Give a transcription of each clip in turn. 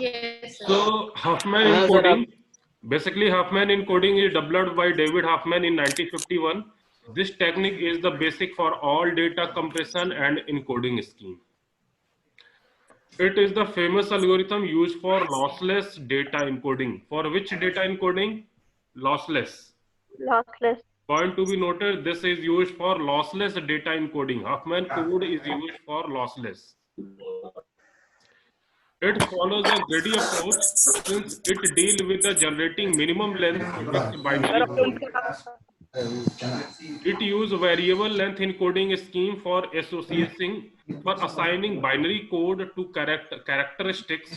Yes, sir. So Huffman हाँ sir आप encoding, basically Huffman encoding is developed by David Huffman in 1951. This technique is the basic for all data compression and encoding scheme. It is the famous algorithm used for lossless data encoding. For which data encoding? Lossless. Lossless. Point to be noted, this is used for lossless data encoding. Huffman code is used for lossless. It follows a greedy approach since it deals with the generating minimum length fixed binary code. It uses variable length encoding scheme for assigning binary code to characteristics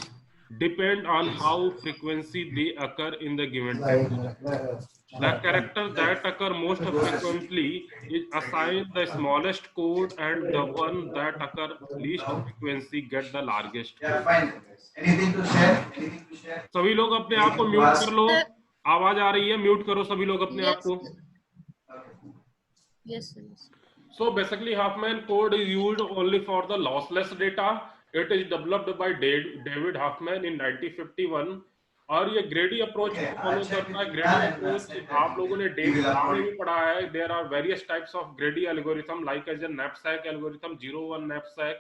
depend on how frequency they occur in the given text. The character that occur most frequently is assigned the smallest code and the one that occur least frequency get the largest code. सभी लोग अपने आप को mute कर लो, आवाज आ रही है, mute करो सभी लोग अपने आप को. Yes, sir. Yes. So basically Huffman code is used only for the lossless data. It is developed by David Huffman in 1951 और ये ग्रेडी अप्रोच को फॉलो करता है. ग्रेडी अप्रोच आप लोगों ने डेटा में भी पढ़ा है. There are various types of greedy algorithm like as a knapsack algorithm, 01 knapsack,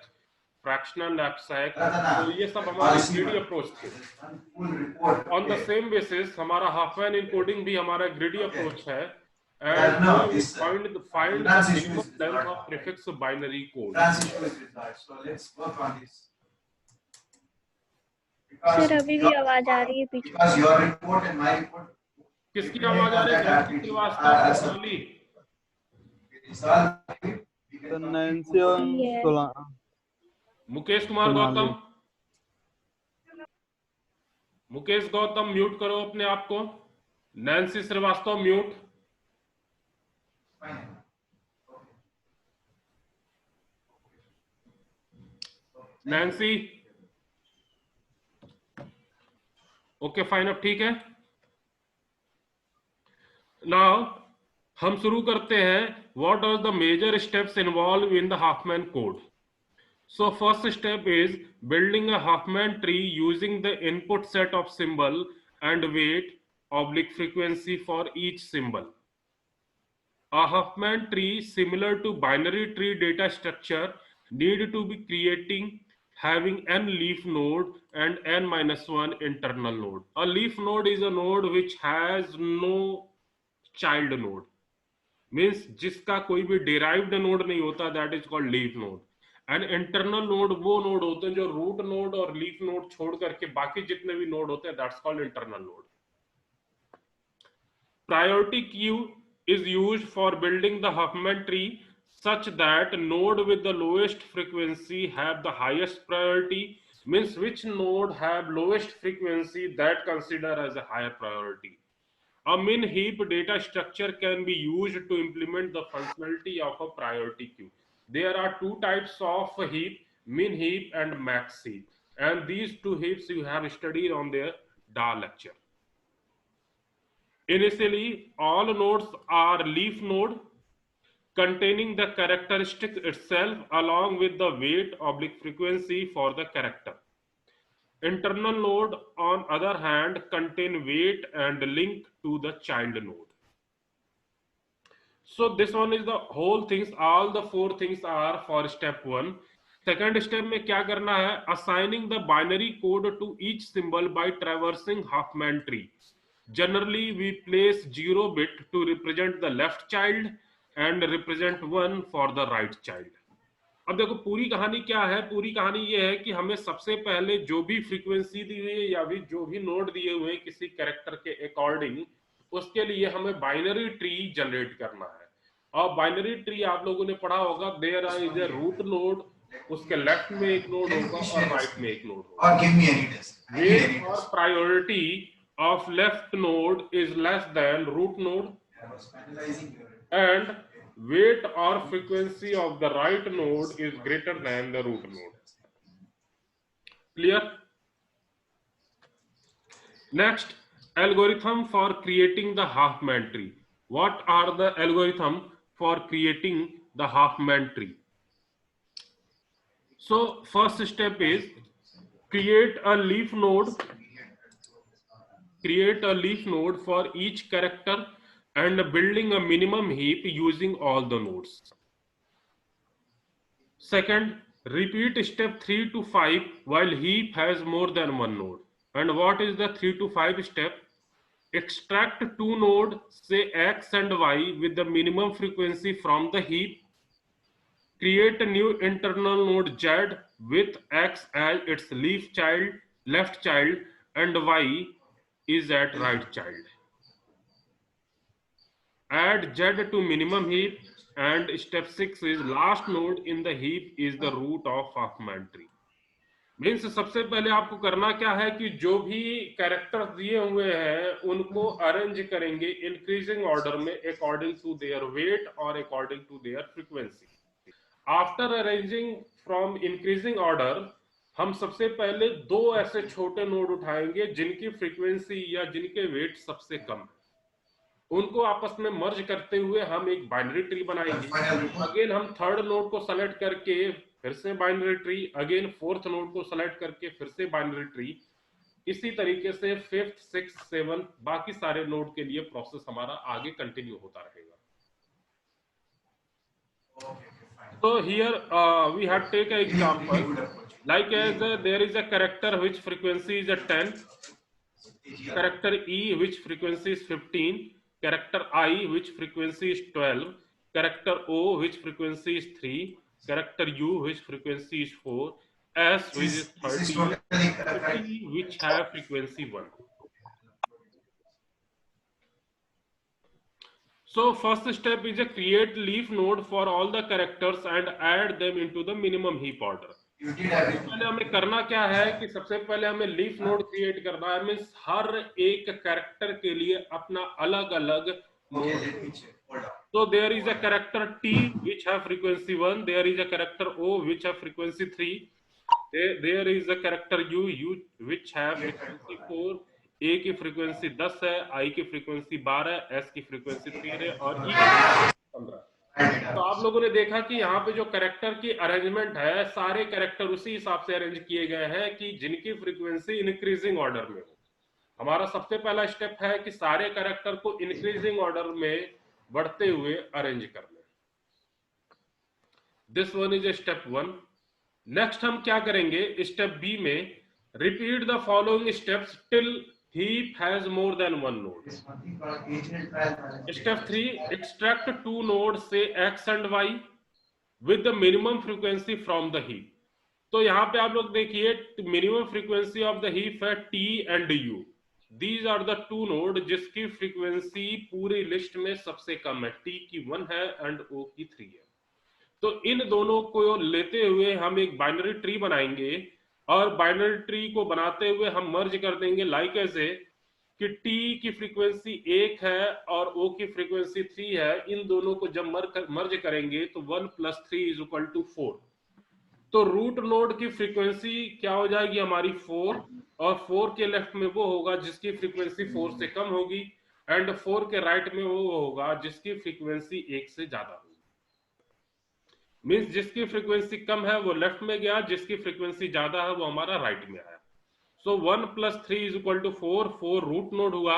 fractional knapsack. तो ये सब हमारे ग्रेडी अप्रोच थे. ऑन द सेम बेसिस हमारा Huffman encoding भी हमारा ग्रेडी अप्रोच है. And find the minimum length of prefix binary code. So let's work on this. Sir अभी भी आवाज आ रही है पीछे. Because your report and my report. किसकी आवाज आ रही है? श्रीवास्तव, नैन्सी और मुकेश कुमार गौतम. मुकेश गौतम म्यूट करो अपने आप को. Nancy Srivastava mute. Nancy okay fine, अब ठीक है. नाउ हम शुरू करते हैं. What are the major steps involve in the Huffman code? So first step is building a Huffman tree using the input set of symbol and weight oblique frequency for each symbol. A Huffman tree similar to binary tree data structure need to be creating having n leaf node and n-1 internal node. A leaf node is a node which has no child node, means जिसका कोई भी derived node नहीं होता, that is called leaf node. And internal node वो node होते हैं जो root node और लीफ नोड छोड़ करके बाकी जितने भी नोड होते हैं, that's called internal node. Priority queue is used for building the Huffman tree such that node with the lowest frequency have the highest priority, means which node have lowest frequency that consider as a higher priority. A min heap data structure can be used to implement the functionality of a priority queue. There are two types of heap, min heap and max heap, and these two heaps you have studied on their DA lecture. Initially, all nodes are leaf node containing the characteristic itself along with the weight oblique frequency for the character. Internal node, on other hand, contain weight and link to the child node. So this one is the whole things. All the four things are for step 1. Second step में क्या करना है? Assigning the binary code to each symbol by traversing Huffman tree. Generally, we place 0 bit to represent the left child and represent 1 for the right child. अब देखो पूरी कहानी क्या है. पूरी कहानी ये है कि हमें सबसे पहले जो भी फ्रीक्वेंसी दी हुई है या भी जो भी नोड दिए हुए हैं किसी कैरेक्टर के अकॉर्डिंग, उसके लिए हमें बाइनरी ट्री जनरेट करना है. और बाइनरी ट्री आप लोगों ने पढ़ा होगा, there is a root node, उसके लेफ्ट में एक नोड होगा और राइट में एक नोड होगा. वेट और priority of left node is less than root node and weight or frequency of the right node is greater than the root node. Clear? Next, algorithm for creating the Huffman tree. What are the algorithm for creating the Huffman tree? So first step is create a leaf node for each character and building a minimum heap using all the nodes. Second, repeat step 3 to 5 while heap has more than one node. And what is the 3 to 5 step? Extract two nodes, say X and Y, with the minimum frequency from the heap. Create a new internal node Z with X as its left child, and Y is at right child. Add Z to minimum heap, and step 6 is last node in the heap is the root of Huffman tree. Means सबसे पहले आपको करना क्या है कि जो भी characters दिए हुए हैं उनको अरेंज करेंगे इंक्रीजिंग ऑर्डर में अकॉर्डिंग टू देयर वेट और according to their frequency. After arranging from increasing order हम सबसे पहले दो ऐसे छोटे नोड उठाएंगे जिनकी फ्रीक्वेंसी या जिनके वेट सबसे कम है. उनको आपस में मर्ज करते हुए हम एक बाइनरी ट्री बनाएंगे. अगेन हम थर्ड नोड को सेलेक्ट करके फिर से binary tree, again fourth node को सेलेक्ट करके फिर से बाइनरी ट्री. इसी तरीके से फिफ्थ, सिक्स्थ, सेवंथ, बाकी सारे नोड के लिए प्रोसेस हमारा आगे कंटिन्यू होता रहेगा. So here we have take an example like as there is a character which frequency is at 10, character E which frequency is 15, character I which frequency is 12, character O which frequency is 3, character U which frequency is 4, S which is 30, T which have frequency 1. So first step is a create leaf node for all the characters and add them into the minimum heap order. पहले हमें करना क्या है कि सबसे पहले हमें leaf node create करना है. मींस हर एक कैरेक्टर के लिए अपना अलग अलग node. So there is a character T which have frequency 1, there is a character O which have frequency 3, there is a character U which have frequency 4, A की frequency 10 है, I की frequency 12, S की frequency 13 और E की 15. तो आप लोगों ने देखा कि यहाँ पे जो कैरेक्टर की अरेंजमेंट है सारे कैरेक्टर उसी हिसाब से अरेंज किए गए हैं कि जिनकी फ्रीक्वेंसी इंक्रीजिंग ऑर्डर में हो. हमारा सबसे पहला स्टेप है कि सारे कैरेक्टर को इंक्रीजिंग ऑर्डर में बढ़ते हुए अरेंज करना. This one is step 1. Next हम क्या करेंगे स्टेप बी में, repeat the following steps till heap has more than one node. Step 3, extract two nodes say X and Y with the minimum frequency from the heap. तो यहाँ पे आप लोग देखिए minimum frequency of the heap है T and U. These are the two node जिसकी frequency पूरी list में सबसे कम है. T की 1 है and O की 3 है. तो इन दोनों को लेते हुए हम एक बाइनरी ट्री बनाएंगे और बाइनरी ट्री को बनाते हुए हम मर्ज कर देंगे लाइक ऐसे कि T की फ्रीक्वेंसी 1 है और O की फ्रीक्वेंसी 3 है. इन दोनों को जब मर्ज करेंगे तो 1 + 3 = 4. तो रूट नोड की फ्रीक्वेंसी क्या हो जाएगी हमारी 4 और 4 के लेफ्ट में वो होगा जिसकी फ्रीक्वेंसी 4 से कम होगी एंड 4 के राइट में वो होगा जिसकी फ्रीक्वेंसी 1 से ज्यादा होगी. मीन्स जिसकी फ्रीक्वेंसी कम है वो लेफ्ट में गया, जिसकी फ्रीक्वेंसी ज्यादा है वो हमारा राइट में आया. सो 1 + 3 = 4. 4 रूट नोड हुआ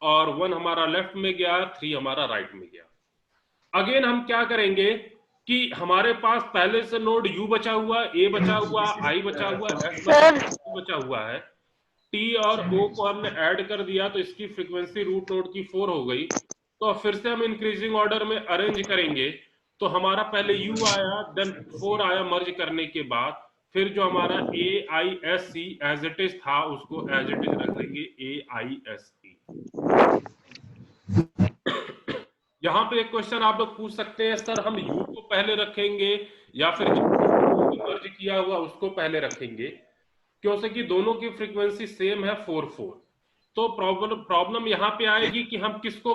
और 1 हमारा लेफ्ट में गया, 3 हमारा राइट में गया. अगेन हम क्या करेंगे कि हमारे पास पहले से नोड U बचा हुआ, A बचा हुआ, I बचा हुआ, S बचा हुआ है. T और O को हमने ऐड कर दिया तो इसकी फ्रीक्वेंसी रूट नोड की 4 हो गई. तो फिर से हम इंक्रीजिंग ऑर्डर में अरेंज करेंगे. तो हमारा पहले U आया, देन 4 आया मर्ज करने के बाद. फिर जो हमारा AISC एज इट इज था उसको एज इट इज रख लेंगे AISE. यहाँ पे एक क्वेश्चन आप लोग पूछ सकते हैं सर हम U को पहले रखेंगे या फिर मर्ज किया हुआ उसको पहले रखेंगे, क्योंकि कि दोनों की फ्रीक्वेंसी सेम है 4. तो प्रॉब्लम यहाँ पे आएगी कि हम किसको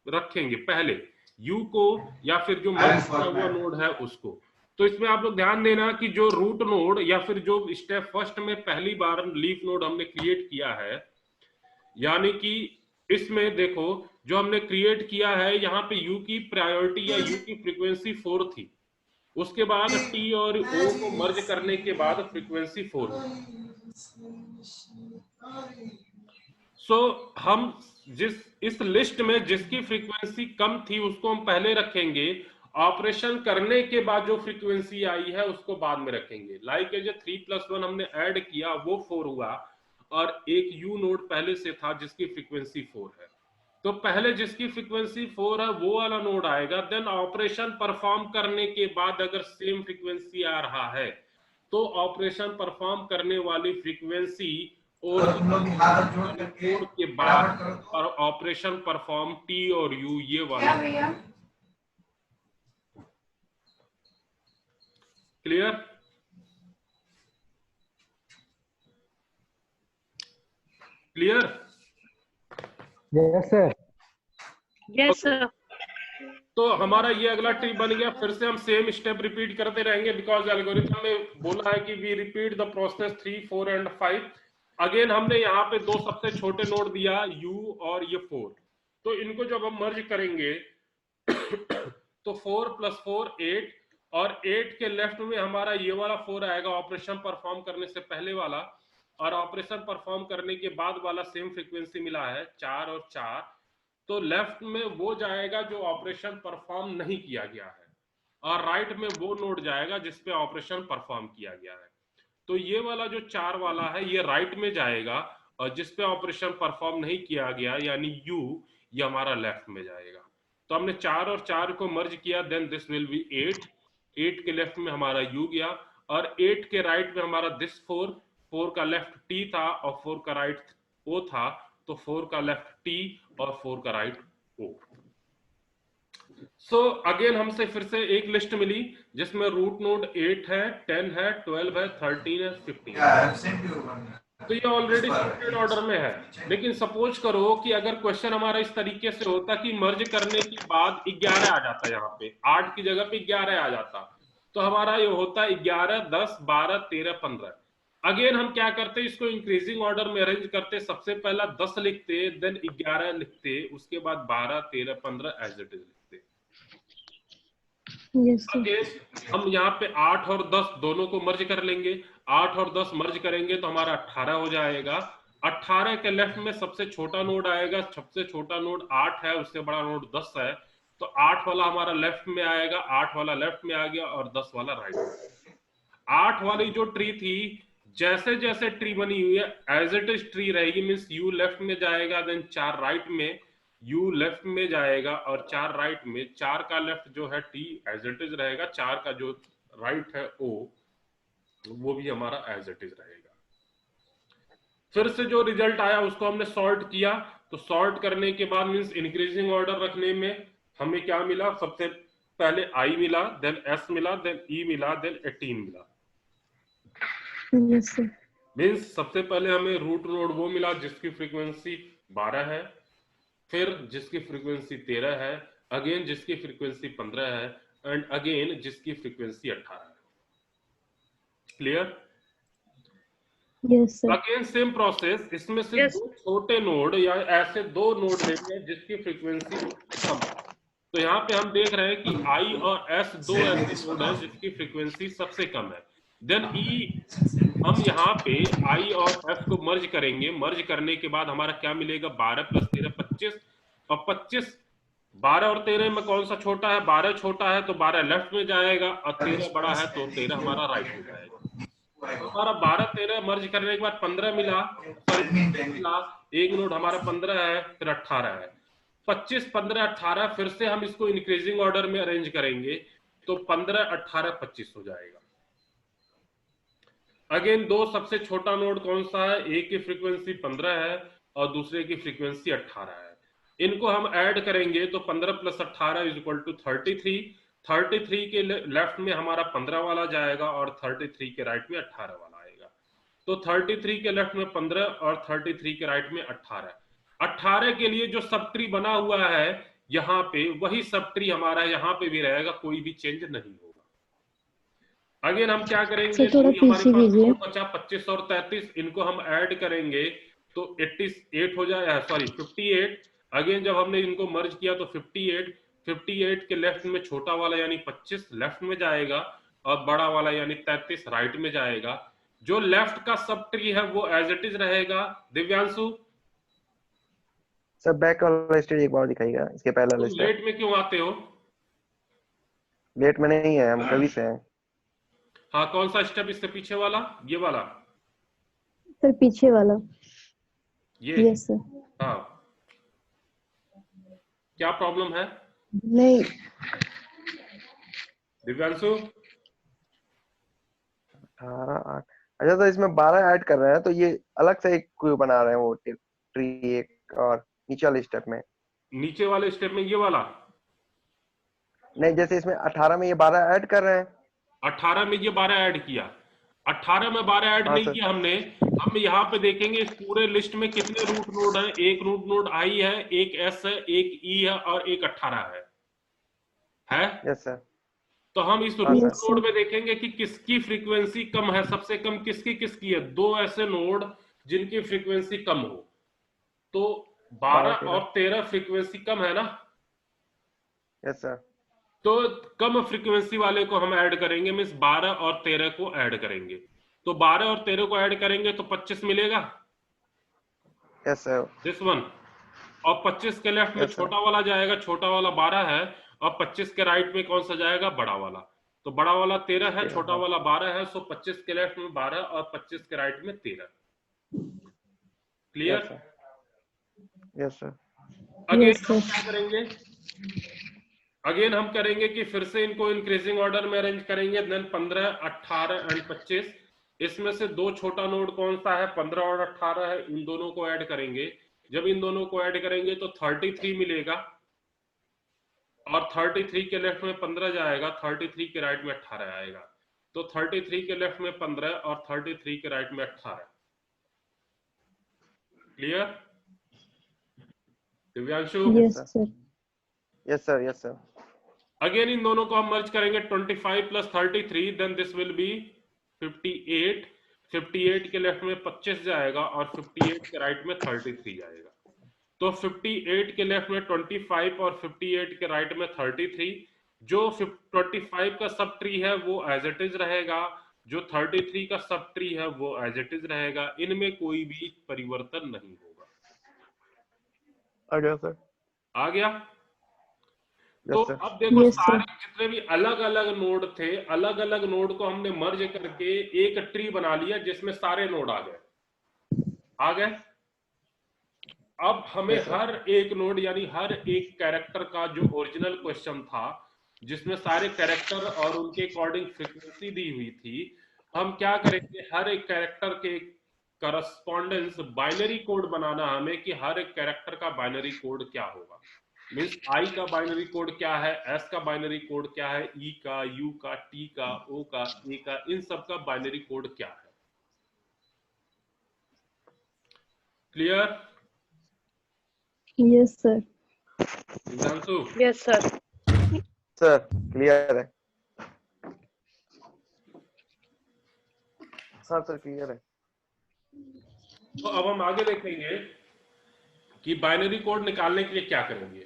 रखेंगे पहले, U को या फिर जो मर्ज किया हुआ नोड है उसको. तो इसमें आप लोग ध्यान देना कि जो रूट नोड या फिर जो स्टेप फर्स्ट में पहली बार लीफ नोड हमने क्रिएट किया है, यानी कि इसमें देखो जो हमने क्रिएट किया है यहाँ पे U की प्रायोरिटी या U की फ्रीक्वेंसी 4 थी. उसके बाद T और O को मर्ज करने के बाद फ्रीक्वेंसी 4 हुई. सो हम इस लिस्ट में जिसकी फ्रीक्वेंसी कम थी उसको हम पहले रखेंगे, ऑपरेशन करने के बाद जो फ्रीक्वेंसी आई है उसको बाद में रखेंगे। लाइक जो 3+1 हमने ऐड किया वो 4 हुआ, और एक यू नोड पहले से था जिसकी फ्रीक्वेंसी 4 है, तो पहले जिसकी फ्रीक्वेंसी 4 है वो वाला नोड आएगा। देन ऑपरेशन परफॉर्म करने के बाद अगर सेम फ्रीक्वेंसी आ रहा है तो ऑपरेशन परफॉर्म करने वाली फ्रीक्वेंसी और तो तुम लोग भी हाथ जोड़ करके कोड के बराबर बाद करो तो। और ऑपरेशन परफॉर्म टी और यू ये वाला। Clear? Clear? Yes sir. Yes sir. तो हमारा ये अगला ट्री बन गया। फिर से हम सेम स्टेप रिपीट करते रहेंगे, बिकॉज एल्गोरिथम में बोला है कि we repeat the process 3, 4 and 5। Again हमने यहाँ पे दो सबसे छोटे नोड दिया u और ये 4, तो इनको जब हम मर्ज करेंगे तो 4 + 4 8, और 8 के लेफ्ट में हमारा ये वाला 4 आएगा ऑपरेशन परफॉर्म करने से पहले वाला, और ऑपरेशन परफॉर्म करने के बाद वाला सेम फ्रीक्वेंसी मिला है 4 और 4, तो लेफ्ट में वो जाएगा जो ऑपरेशन परफॉर्म नहीं किया गया है, और राइट में वो नोड जाएगा जिसपे ऑपरेशन परफॉर्म किया गया है। तो ये वाला जो 4 वाला है ये राइट में जाएगा, और जिसपे ऑपरेशन परफॉर्म नहीं किया गया यानी यू, ये हमारा लेफ्ट में जाएगा। तो हमने 4 और 4 को मर्ज किया, देन दिस विल बी 8। 8 के लेफ्ट में हमारा यू गया, और 8 के राइट में हमारा दिस 4। 4 का लेफ्ट टी था और 4 का राइट ओ था, तो 4 का लेफ्ट टी और 4 का राइट ओ। सो अगेन हमसे फिर से एक लिस्ट मिली जिसमें रूट नोड 8 है, 10 है, 12 है, 13 है, 15 है। तो ये ऑलरेडी सॉर्टेड ऑर्डर में है। लेकिन सपोज करो कि अगर क्वेश्चन हमारा इस तरीके से होता कि मर्ज करने के बाद 11 आ जाता, यहाँ पे 8 की जगह पे 11 आ जाता, तो हमारा ये होता 11, 10, 12, 13, 15। अगेन हम क्या करते, इसको इंक्रीजिंग ऑर्डर में अरेंज करते। सबसे पहला 10 लिखते, देन 11 लिखते, उसके बाद 12, 13, 15 एज इट इज लिखते। अगेन हम यहाँ पे 8 और 10 दोनों को मर्ज कर लेंगे। 8 और 10 मर्ज करेंगे तो हमारा 18 हो जाएगा। 18 के लेफ्ट में सबसे छोटा नोड आएगा, सबसे छोटा नोड 8 है, उससे बड़ा नोड 10 है, तो 8 वाला हमारा लेफ्ट में आएगा, 8 वाला लेफ्ट में आ गया और 10 वाला राइट में। 8 वाली जो ट्री थी, जैसे जैसे ट्री बनी हुई है एज इट इज ट्री रहेगी, मीन्स यू लेफ्ट में जाएगा, देन 4 राइट में, यू लेफ्ट में जाएगा और 4 राइट में। 4 का लेफ्ट जो है टी एज इट इज रहेगा, 4 का जो राइट है ओ, वो भी हमारा एज इट इज रहेगा। फिर से जो रिजल्ट आया उसको हमने सॉर्ट किया, तो सॉर्ट करने के बाद मीन्स इंक्रीजिंग ऑर्डर रखने में हमें क्या मिला, सबसे पहले आई मिला, देन एस मिला, देन ई मिला, देन 18 मिला। Yes sir. मीन्स सबसे पहले हमें रूट नोड वो मिला जिसकी फ्रीक्वेंसी 12 है, फिर जिसकी फ्रीक्वेंसी 13 है, अगेन जिसकी फ्रीक्वेंसी 15 है, एंड अगेन जिसकी फ्रीक्वेंसी 18 है। Clear? Yes sir. Again same process, इसमें से Yes. दो छोटे नोड या ऐसे दो नोड लेंगे जिसकी फ्रीक्वेंसी कम है। तो यहाँ पे हम देख रहे हैं कि आई और एस दो ऐसे नोड है जिसकी फ्रीक्वेंसी सबसे कम है। देन ई, हम यहाँ पे आई और एफ को मर्ज करेंगे। मर्ज करने के बाद हमारा क्या मिलेगा, 12 + 13 25, और 25 12 और 13 में कौन सा छोटा है, 12 छोटा है तो 12 लेफ्ट में जाएगा, और 13 बड़ा है तो 13 हमारा राइट में जाएगा। तो हमारा 12 13 मर्ज करने के बाद 15 मिला, एक नोड हमारा 15 है, फिर 18 है, 25 15 18। फिर से हम इसको इंक्रीजिंग ऑर्डर में अरेंज करेंगे तो 15 18 25 हो जाएगा। अगेन दो सबसे छोटा नोड कौन सा है, एक की फ्रीक्वेंसी 15 है और दूसरे की फ्रीक्वेंसी 18 है। इनको हम ऐड करेंगे तो 15 + 18 = 33। 33 के लेफ्ट में हमारा 15 वाला जाएगा और 33 के राइट में 18 वाला आएगा। तो 33 के लेफ्ट में 15 और 33 के राइट में 18। 18 के लिए जो सब ट्री बना हुआ है यहाँ पे, वही सब ट्री हमारा यहाँ पे भी रहेगा, कोई भी चेंज नहीं होगा। अगेन हम क्या करेंगे, तो हमारे पास बचा 25 और 33, इनको हम ऐड करेंगे तो 88 हो जाए, सॉरी 58। अगेन जब हमने इनको मर्ज किया तो 58 के लेफ्ट में छोटा वाला यानी 25 लेफ्ट में जाएगा और बड़ा वाला यानी 33 राइट में जाएगा। जो लेफ्ट का सब ट्री है वो एज इट इज रहेगा। दिव्यांशु, सर बैक वाला स्टेज एक बार दिखाइएगा, इसके पहला तुम स्टेप। लेट में क्यों आते हो? लेट में नहीं है, हम कभी से हैं। हाँ, कौन सा स्टेप इससे पीछे वाला? ये वाला? सर पीछे वाला। ये? Yes sir. हाँ, क्या प्रॉब्लम है नहीं। दिव्यांशु? 18 8। अच्छा तो इसमें 12 ऐड कर रहे हैं, तो ये अलग से एक क्यों बना रहे हैं वो ट्री एक, और नीचे वाले स्टेप में? नीचे वाले स्टेप में ये वाला? नहीं, जैसे इसमें 18 में ये 12 ऐड कर रहे हैं। 18 में ये 12 ऐड किया। 18 में 12 ऐड हाँ, नहीं सर। किया हमने। हम यहाँ पे देखेंगे इस पूरे लिस्ट में कितने रूट नोड है। एक रूट नोड आई है, एक एस है, एक ई है और एक 18 है? Yes sir. तो हम इस हाँ, रूट सर। नोड में देखेंगे कि किसकी फ्रीक्वेंसी कम है। सबसे कम किसकी किसकी है? दो ऐसे नोड जिनकी फ्रीक्वेंसी कम हो। तो 12 और 13 फ्रीक्वेंसी कम है ना? Yes sir. तो कम फ्रीक्वेंसी वाले को हम ऐड करेंगे, मींस 12 और 13 को ऐड करेंगे। तो 12 और 13 को ऐड करेंगे तो 25 मिलेगा। Yes sir. This one. और 25 के लेफ्ट में Yes, sir. छोटा वाला जाएगा, छोटा वाला 12 है। और 25 के राइट में कौन सा जाएगा? बड़ा वाला। तो बड़ा वाला 13 है, 13, छोटा हाँ। वाला 12 है। सो 25 के लेफ्ट में 12 और 25 के राइट में 13। Clear? Yes sir. Again Yes, हम sir. क्या करेंगे? अगेन हम करेंगे कि फिर से इनको इंक्रीजिंग ऑर्डर में अरेंज करेंगे। Then 15, 18 and 25। इसमें से दो छोटा नोड कौन सा है? 15 और 18 है। इन दोनों को ऐड करेंगे। जब इन दोनों को ऐड करेंगे तो 33 मिलेगा। और 33 के लेफ्ट में 15 जाएगा, 33 के राइट में 18 आएगा। तो 33 के लेफ्ट में 15 और 33 के राइट में 18। Clear? Divyanshu? Yes sir. Yes sir. Yes sir. Again इन दोनों को हम मर्ज करेंगे। 25 plus 33, then this will be 58। 58 के लेफ्ट में 25 जाएगा और 58 के राइट में 33 जाएगा। तो 58 के लेफ्ट में 25 और 58 के राइट में 33। जो 25 का सब ट्री है वो एज इट इज रहेगा, जो 33 का सब ट्री है वो एज इट इज रहेगा। इनमें कोई भी परिवर्तन नहीं होगा। आ गया सर। आ गया? तो यस सर। अब देखो, Yes, sir. सारे जितने भी अलग अलग नोड थे, अलग अलग नोड को हमने मर्ज करके एक ट्री बना लिया जिसमें सारे नोड आ गए। अब हमें Yes, sir. हर एक नोड यानी हर एक कैरेक्टर का जो ओरिजिनल क्वेश्चन था, जिसमें सारे कैरेक्टर और उनके अकॉर्डिंग फ्रीक्वेंसी दी हुई थी, हम क्या करेंगे? हर एक कैरेक्टर के करस्पॉन्डेंस बाइनरी कोड बनाना हमें कि हर एक कैरेक्टर का बाइनरी कोड क्या होगा। मीन्स आई का बाइनरी कोड क्या है, एस का बाइनरी कोड क्या है, ई का, यू का, टी का, ओ का, ए का, इन सब का बाइनरी कोड क्या है। Clear? Yes sir. Divyanshu? Yes, sir. Sir clear है। हाँ सर क्लियर है। तो अब हम आगे देखेंगे कि बाइनरी कोड निकालने के लिए क्या करेंगे।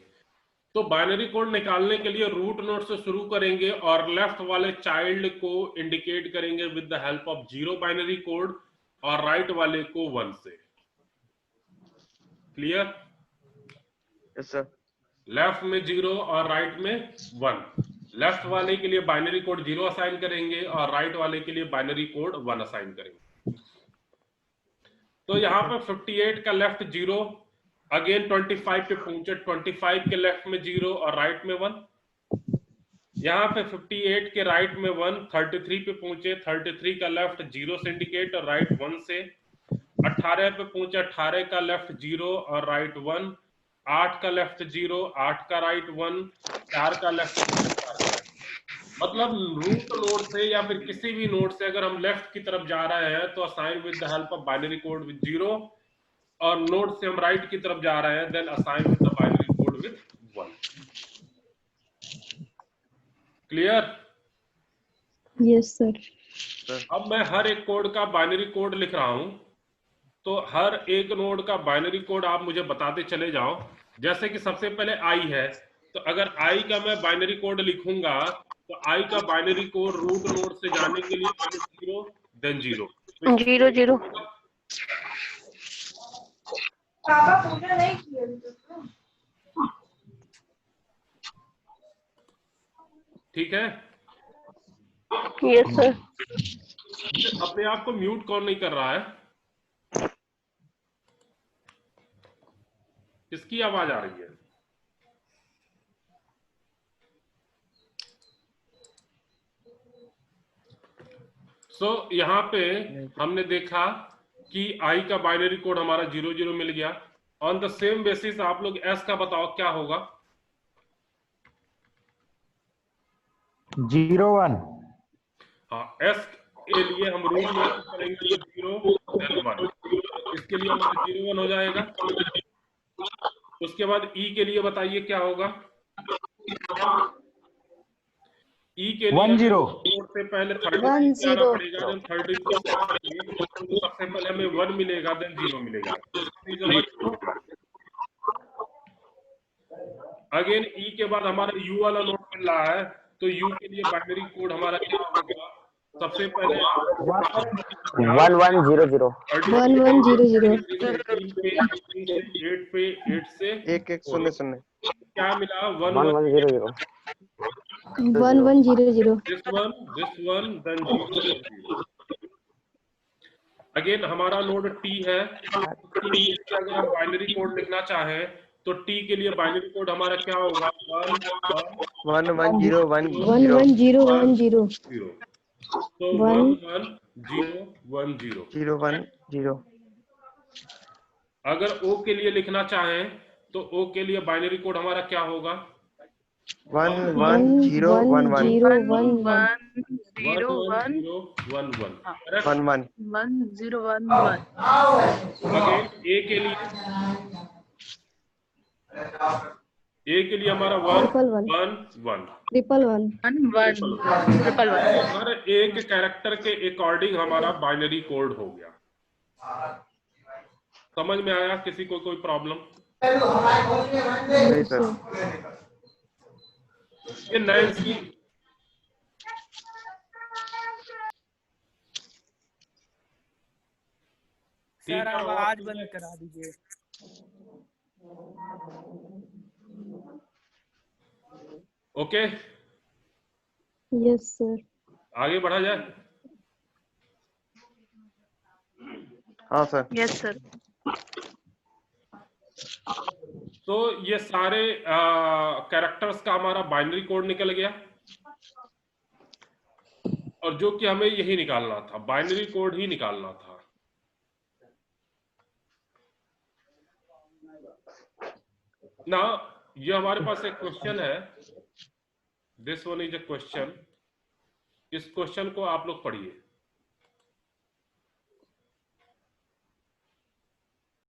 तो बाइनरी कोड निकालने के लिए रूट नोड से शुरू करेंगे और लेफ्ट वाले चाइल्ड को इंडिकेट करेंगे with the help of 0 binary code और राइट वाले को 1 से। क्लियर? Yes sir. लेफ्ट में 0 और राइट में 1। लेफ्ट वाले के लिए बाइनरी कोड 0 असाइन करेंगे और राइट वाले के लिए बाइनरी कोड 1 असाइन करेंगे। तो यहाँ पे 58 का लेफ्ट 0, अगेन 25 पे पहुंचे, 25 के लेफ्ट में 0 और राइट में 1। यहाँ पे 58 के राइट में 1, 33 पे पहुंचे, 33 का लेफ्ट 0 से इंडिकेट और राइट 1 से। 18 पे पहुंचे, 18 का लेफ्ट 0 और राइट 1। 8 का लेफ्ट 0, 8 का राइट 1, 4 का लेफ्ट। मतलब रूट नोड से या फिर किसी भी नोड से अगर हम लेफ्ट की तरफ जा रहे हैं तो assign with the help of binary code with 0, और नोड से हम राइट की तरफ जा रहे हैं then assign with the binary code with 1। Clear? Yes sir. अब मैं हर एक कोड का बाइनरी कोड लिख रहा हूं, तो हर एक नोड का बाइनरी कोड आप मुझे बताते चले जाओ। जैसे कि सबसे पहले आई है, तो अगर आई का मैं बाइनरी कोड लिखूंगा तो आई का बाइनरी कोड रूट नोड से जाने के लिए 0 देन 0। 0 0 पापा पूजा नहीं किए ठीक है। Yes sir. अपने आप को म्यूट कौन नहीं कर रहा है? किसकी आवाज आ रही है? यहाँ पे हमने देखा कि आई का बाइनरी कोड हमारा 0 0 मिल गया। ऑन द सेम बेसिस आप लोग एस का बताओ क्या होगा? 0 1। हाँ, एस के लिए हम रूल में करेंगे 0 then 1। इसके लिए हमारा 0 1 हो जाएगा। उसके बाद ई के लिए बताइए क्या होगा? ई के लिए 1 0 से पहले 30 आना पड़ेगा, देन 30 तो सबसे पहले हमें 1 मिलेगा, देन 0 मिलेगा। अगेन ई के बाद हमारा यू वाला नोट मिल रहा है, तो यू के लिए बाइनरी कोड हमारा क्या होगा? सबसे पहले 1 1 0 0 1 1 0 0 8 पे 8 से 1 1 0 0 क्या मिला? 1 1 1 0 0 1 1 0 0 this one then 0 अगेन हमारा नोड टी है। टी से अगर हम बाइनरी कोड लिखना चाहें तो टी के लिए बाइनरी कोड हमारा क्या होगा? 1 1 0 1 1 1 0 1 0 0। तो 1 1 0 1 0 0 1 0। अगर ओ के लिए लिखना चाहें तो ओ के लिए बाइनरी कोड हमारा क्या होगा? 1 1 0 1 1 0 1 1 1 0 1 1 1 1 1 1 0 1 1। अगेन ए के लिए हमारा 1 1 1 ट्रिपल 1 1 1 ट्रिपल 1। हर एक कैरेक्टर के अकॉर्डिंग हमारा बाइनरी कोड हो गया। समझ में आया? किसी को कोई प्रॉब्लम? नहीं सर। ये नैन्सी सर आवाज बंद करा दीजिए। Okay, yes sir. आगे बढ़ा जाए। हाँ सर। Yes sir. तो ये सारे कैरेक्टर्स का हमारा बाइनरी कोड निकल गया, और जो कि हमें यही निकालना था, बाइनरी कोड ही निकालना था। ना ये हमारे पास एक क्वेश्चन है, this one is a question. इस क्वेश्चन को आप लोग पढ़िए।